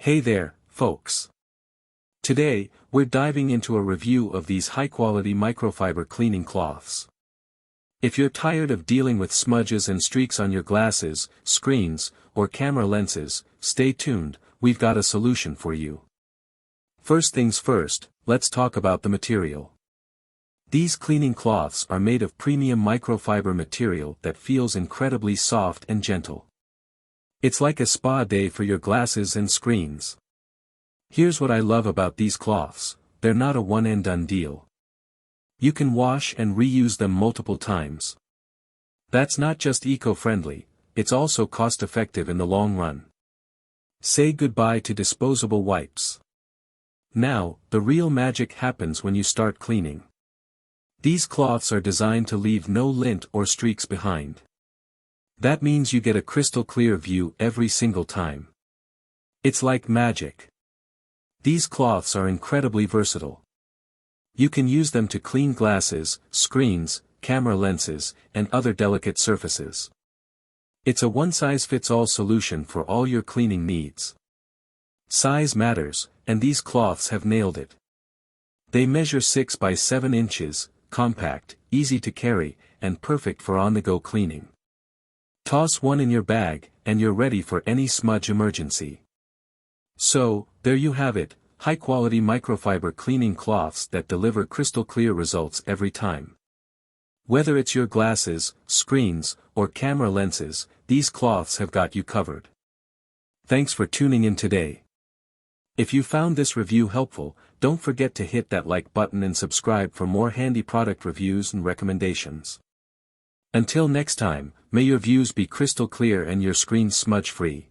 Hey there, folks. Today, we're diving into a review of these high-quality microfiber cleaning cloths. If you're tired of dealing with smudges and streaks on your glasses, screens, or camera lenses, stay tuned, we've got a solution for you. First things first, let's talk about the material. These cleaning cloths are made of premium microfiber material that feels incredibly soft and gentle. It's like a spa day for your glasses and screens. Here's what I love about these cloths: they're not a one-and-done deal. You can wash and reuse them multiple times. That's not just eco-friendly, it's also cost-effective in the long run. Say goodbye to disposable wipes. Now, the real magic happens when you start cleaning. These cloths are designed to leave no lint or streaks behind. That means you get a crystal clear view every single time. It's like magic. These cloths are incredibly versatile. You can use them to clean glasses, screens, camera lenses, and other delicate surfaces. It's a one-size-fits-all solution for all your cleaning needs. Size matters, and these cloths have nailed it. They measure 6 by 7 inches, compact, easy to carry, and perfect for on-the-go cleaning. Toss one in your bag, and you're ready for any smudge emergency. So, there you have it, high-quality microfiber cleaning cloths that deliver crystal-clear results every time. Whether it's your glasses, screens, or camera lenses, these cloths have got you covered. Thanks for tuning in today. If you found this review helpful, don't forget to hit that like button and subscribe for more handy product reviews and recommendations. Until next time, may your views be crystal clear and your screens smudge-free.